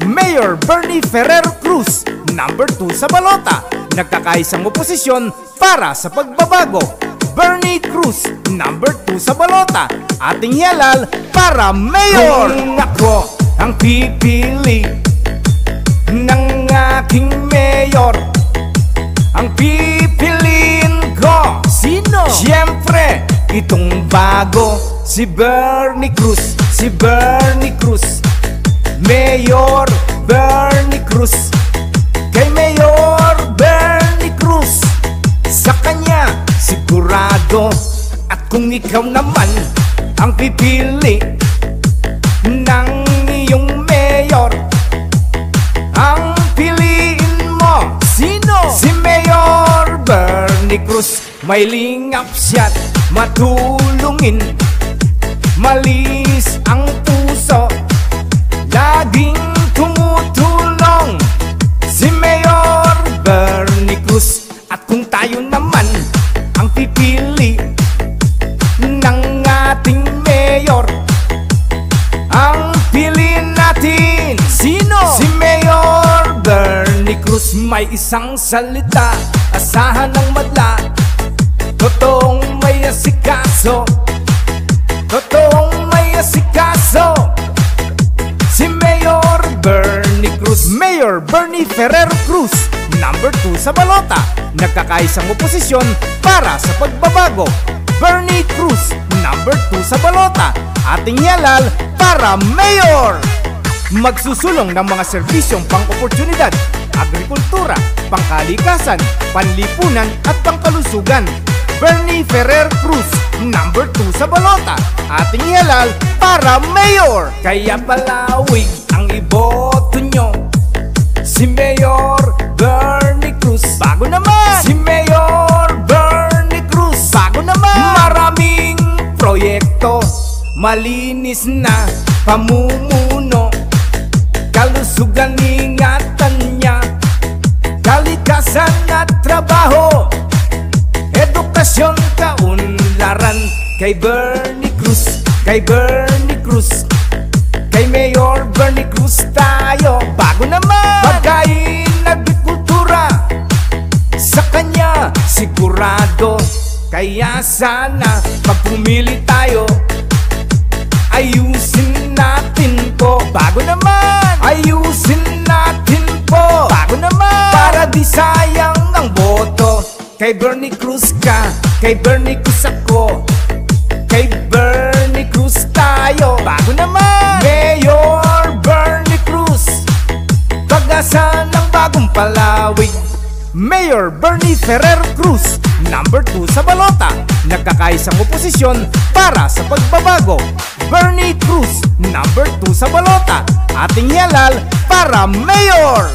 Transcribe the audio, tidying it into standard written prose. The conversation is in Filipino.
Mayor Bernie Ferrer Cruz, number 2 sa balota. Nagkakaisang oposisyon para sa pagbabago. Bernie Cruz, number 2 sa balota. Ating hialal para mayor. Kung ako ang pipili ng aking mayor, ang pipiliin ko, sino? Siyempre, itong bago, si Bernie Cruz, si Bernie Cruz. Mayor Bernie Cruz, kay Mayor Bernie Cruz, sa kanya sigurado. At kung ikaw naman ang pipili ng iyong mayor, ang piliin mo, sino? Si Mayor Bernie Cruz. May lingap siya't matulungin, malis ang puso, laging tumutulong, si Mayor Bernie Cruz. At kung tayo naman ang pipili ng ating mayor, ang piliin natin, sino? Si Mayor Bernie Cruz. May isang salita, asahan ng madla, totoong may asikaso, totoong may asikaso, si Mayor Bernie Cruz. Mayor Bernie Ferrer Cruz, number 2 sa balota. Nagkakaisang oposisyon para sa pagbabago. Bernie Cruz, number 2 sa balota. Ating hialal para mayor. Magsusulong ng mga serbisyong pang-oportunidad, agrikultura, pangkalikasan, panlipunan at pangkalusugan. Bernie Ferrer Cruz, number 2 sa balota. Ating hialal para mayor. Kaya palawig ang iboto nyo, si Mayor Bernie Cruz. Bago naman, si Mayor Bernie Cruz. Bago naman, maraming proyekto, malinis na pamumuno, kalusugan ingatan niya, kalikasan at trabaho, edukasyon, kaunlaran. Kay Bernie Cruz, kay Bernie Cruz, kay Mayor Bernie Cruz tayo. Bago naman, pagkain, agrikultura, sa kanya sigurado. Kaya sana pag pumili tayo, ayusin natin po. Bago naman, ayusin natin po. Bago naman, para di sayang ang boto. Kay Bernie Cruz ka, kay Bernie Cruz ako, kay Bernie Cruz tayo. Bago naman, Mayor Bernie Cruz, pag-asa ng bagong palawig. Mayor Bernie Ferrer Cruz, number 2 sa balota. Nagkakaisang oposisyon para sa pagbabago. Bernie Cruz, number 2 sa balota. Ating hialal para mayor.